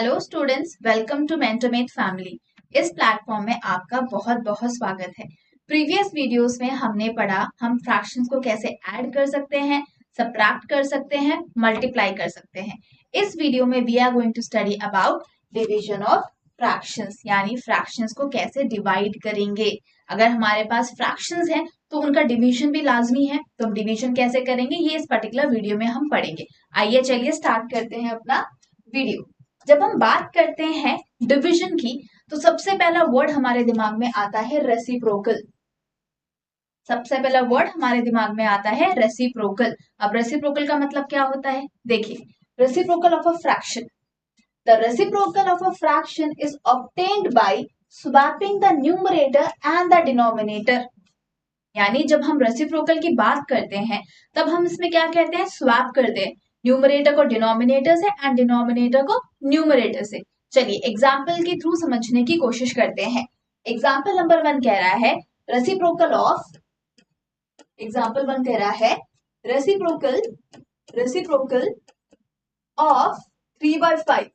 Hello students, welcome to MentorMate family. इस platform में आपका बहुत बहुत स्वागत है। प्रीवियस वीडियोस में हमने पढ़ा हम फ्रैक्शंस को कैसे ऐड कर सकते हैं, सबट्रैक्ट कर सकते हैं, मल्टीप्लाई कर सकते हैं। इस वीडियो में we are going to study about division of fractions, यानी फ्रैक्शंस को कैसे डिवाइड करेंगे। अगर हमारे पास फ्रैक्शंस हैं तो उनका डिवीजन भी लाजमी है, तो हम डिवीजन कैसे करेंगे ये इस पर्टिकुलर वीडियो में हम पढ़ेंगे। आइए चलिए स्टार्ट करते हैं अपना वीडियो। जब हम बात करते हैं डिवीजन की तो सबसे पहला वर्ड हमारे दिमाग में आता है रेसिप्रोकल। सबसे पहला वर्ड हमारे दिमाग में आता है रेसिप्रोकल। अब रेसिप्रोकल का मतलब क्या होता है, देखिए, reciprocal of a fraction, the reciprocal of a fraction is obtained by swapping the numerator and the denominator. यानी जब हम रेसिप्रोकल की बात करते हैं तब हम इसमें क्या कहते हैं, स्वैप करते हैं, न्यूमरेटर को डिनोमिनेटर से एंड डिनोमिनेटर को न्यूमरेटर से। चलिए एग्जाम्पल के थ्रू समझने की कोशिश करते हैं। एग्जाम्पल नंबर 1 कह रहा है रेसिप्रोकल ऑफ, एग्जाम्पल 1 कह रहा है रेसिप्रोकल ऑफ 3/5।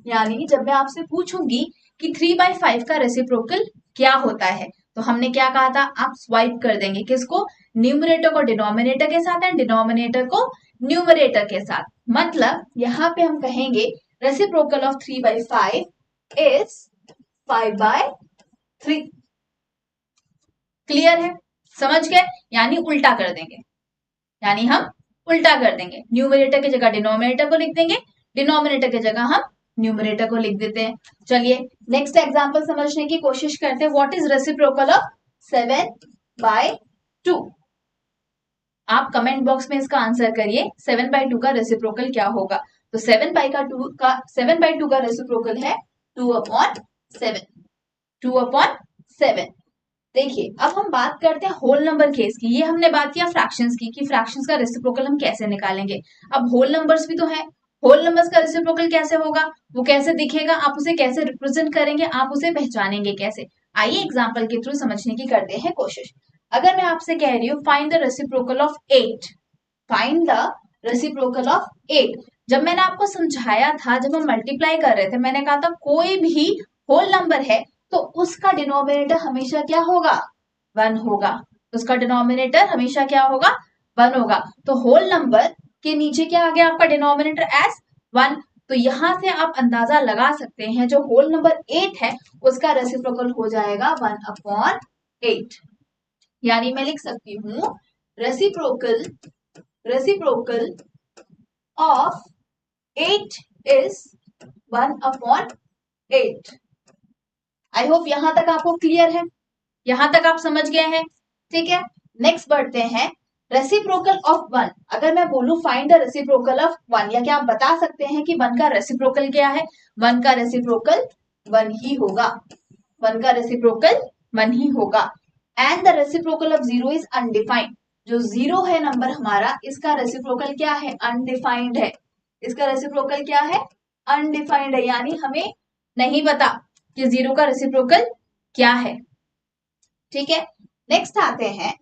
यानी जब मैं आपसे पूछूंगी कि 3/5 का रेसिप्रोकल क्या होता है तो हमने क्या कहा था, आप स्वाइप कर देंगे, किसको, न्यूमरेटर को डिनोमिनेटर के साथ एंड डिनोमिनेटर को न्यूमरेटर के साथ। मतलब यहाँ पे हम कहेंगे रेसिप्रोकल ऑफ 3/5 इज 5/3। क्लियर है, समझ गए, यानी उल्टा कर देंगे, यानी हम उल्टा कर देंगे, न्यूमरेटर की जगह डिनोमिनेटर को लिख देंगे, डिनोमिनेटर की जगह हम न्यूमरेटर को लिख देते हैं। चलिए नेक्स्ट एग्जांपल समझने की कोशिश करते हैं। What is reciprocal of 7/2? आप कमेंट बॉक्स में इसका आंसर करिए, 7/2 का रेसिप्रोकल क्या होगा। तो 7/2 का रेसिप्रोकल है 2/7। 2/7। देखिए अब हम बात करते हैं होल नंबर केस की। ये हमने बात किया फ्रैक्शंस की कि फ्रैक्शंस का रेसिप्रोकल हम कैसे निकालेंगे। अब होल नंबर्स भी तो है, होल नंबर्स का रेसिप्रोकल कैसे होगा, वो कैसे दिखेगा, आप उसे कैसे रिप्रेजेंट करेंगे, आप उसे पहचानेंगे कैसे। आइए एग्जांपल के थ्रू समझने की करते हैं कोशिश। अगर मैं आपसे कह रही हूँ find the reciprocal of 8, find the reciprocal of 8। जब मैंने आपको समझाया था, जब हम मल्टीप्लाई कर रहे थे, मैंने कहा था कोई भी होल नंबर है तो उसका डिनोमिनेटर हमेशा क्या होगा, 1 होगा। उसका डिनोमिनेटर हमेशा क्या होगा, 1 होगा। तो होल नंबर के नीचे क्या आ गया आपका डिनोमिनेटर एज 1। तो यहां से आप अंदाजा लगा सकते हैं जो होल नंबर 8 है उसका रेसिप्रोकल हो जाएगा 1/8। यानी मैं लिख सकती हूँ reciprocal of 8 is 1/8। I hope यहां तक आपको क्लियर है, यहां तक आप समझ गए हैं, ठीक है। नेक्स्ट बढ़ते हैं रेसिप्रोकल ऑफ 1। अगर मैं बोलूं फाइंड द रेसिप्रोकल ऑफ 1, या क्या आप बता सकते हैं कि 1 का रेसिप्रोकल क्या है। 1 का रेसिप्रोकल 1 ही होगा, 1 का रेसिप्रोकल 1 ही होगा। And the reciprocal of 0 is undefined. जो 0 है नंबर हमारा, इसका रेसिप्रोकल क्या है, अनडिफाइंड है। इसका रेसिप्रोकल क्या है, अनडिफाइंड है, यानी हमें नहीं पता कि 0 का रेसिप्रोकल क्या है, ठीक है। नेक्स्ट आते हैं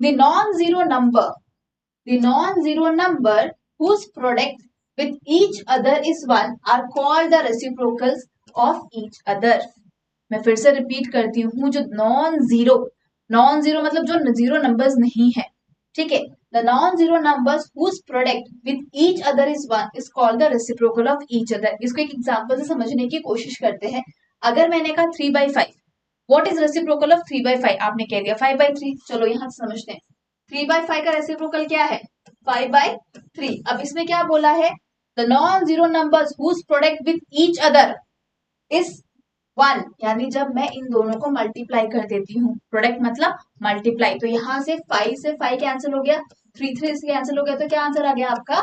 the non zero number whose product with each other is 1 are called the reciprocals of each other। मैं फिर से रिपीट करती हूँ, जो नॉन जीरो मतलब जो जीरो नंबर्स नहीं है, ठीक है। The non zero numbers whose product with each other is 1 is called the reciprocal of each other। इसको एक एग्जांपल से समझने की कोशिश करते हैं। अगर मैंने कहा 3/5, व्हाट इज रेसिप्रोकल ऑफ 3/5, आपने कह दिया 5/3। चलो यहां समझते हैं 3/5 का रेसिप्रोकल क्या है, 5/3। अब इसमें क्या बोला है, the non zero numbers whose product with each other is 1। यानी जब मैं इन दोनों को मल्टीप्लाई कर देती हूँ, प्रोडक्ट मतलब मल्टीप्लाई, तो यहां से 5 से 5 कैंसिल हो गया, 3 से कैंसिल हो गया, तो क्या आंसर आ गया आपका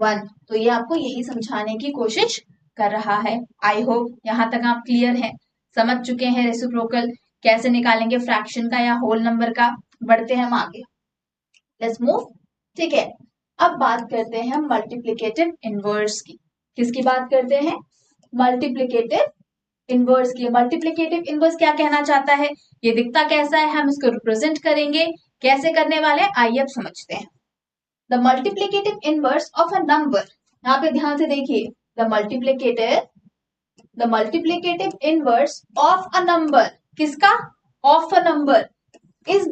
1। तो ये आपको यही समझाने की कोशिश कर रहा है। आई होप यहां तक आप क्लियर हैं, समझ चुके हैं रेसिप्रोकल कैसे निकालेंगे फ्रैक्शन का या होल नंबर का। बढ़ते हैं हम आगे, लेट्स मूव, ठीक है। अब बात करते हैं हम मल्टीप्लिकेटिव इनवर्स की। किसकी बात करते हैं, मल्टीप्लिकेटिव इनवर्स की। मल्टीप्लिकेटिव इनवर्स क्या कहना चाहता है, ये दिखता कैसा है, हम इसको रिप्रेजेंट करेंगे, कैसे करने वाले, आइए अब समझते हैं। The multiplicative inverse of a number, यहाँ पे ध्यान से देखिए, the multiplicative the multiplicative inverse of a number, किसका? Of a number is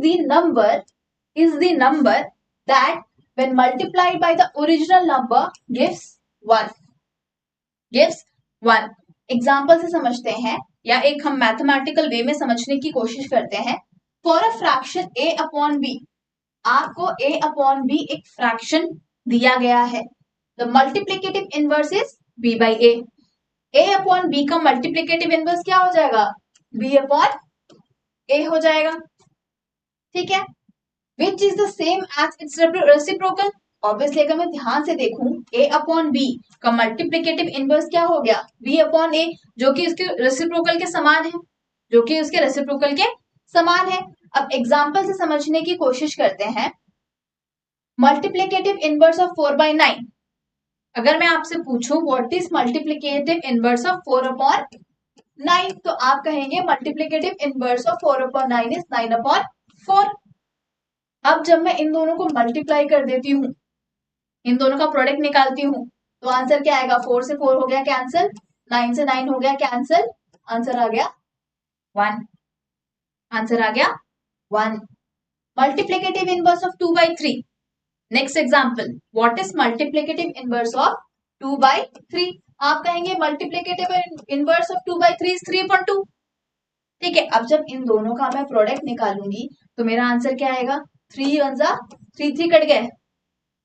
the number that when multiplied by the original number gives 1. Example से समझते हैं या एक हम मैथमेटिकल वे में समझने की कोशिश करते हैं. फॉर अ फ्रैक्शन a अपॉन b, आपको a अपॉन b एक फ्रैक्शन दिया गया है. The multiplicative inverse is b by a अपॉन b का मल्टीप्लिकेटिव इनवर्स क्या हो जाएगा? b अपॉन a हो जाएगा. ठीक है. Which is the same as its reciprocal. Obviously अगर मैं ध्यान से देखूं a अपॉन b का मल्टीप्लिकेटिव इनवर्स क्या हो गया? b अपॉन a, जो कि उसके रेसिप्रोकल के समान है, जो कि उसके रेसिप्रोकल के समान है. अब एग्जांपल से समझने की कोशिश करते हैं. Multiplicative inverse of 4/9. अगर मैं आपसे पूछूं what is multiplicative inverse of 4 upon 9, तो आप कहेंगे multiplicative inverse of 4 upon 9 is 9 upon 4. अब जब मैं इन दोनों को मल्टीप्लाई कर देती हूँ, इन दोनों का प्रोडक्ट निकालती हूँ, तो आंसर क्या आएगा? 4 से 4 हो गया कैंसिल, 9 से 9 हो गया कैंसिल, आंसर आ गया 1. आंसर आ गया 1. Multiplicative inverse of 2/3. Next example, what is multiplicative inverse of 2/3? आप कहेंगे मल्टीप्लिकेटिव इनवर्स ऑफ 2/3 इज 3/2. ठीक है. अब जब इन दोनों का मैं प्रोडक्ट निकालूंगी तो मेरा आंसर क्या आएगा? 3 1 3 3 कट गए,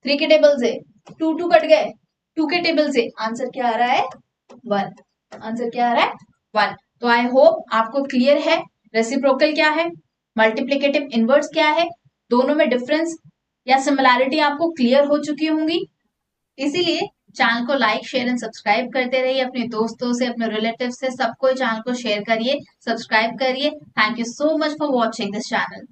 3 के टेबल से 2 2 कट गए, 2 के टेबल से आंसर क्या आ रहा है? 1. आंसर क्या आ रहा है? 1. तो आई होप आपको क्लियर है रेसिप्रोकल क्या है, मल्टीप्लिकेटिव इनवर्स क्या है, दोनों में डिफरेंस या सिमिलैरिटी आपको क्लियर हो चुकी होंगी. इसीलिए चैनल को लाइक शेयर एंड सब्सक्राइब करते रहिए. अपने दोस्तों से, अपने रिलेटिव से, सबको चैनल को शेयर करिए, सब्सक्राइब करिए. Thank you so much for watching this channel.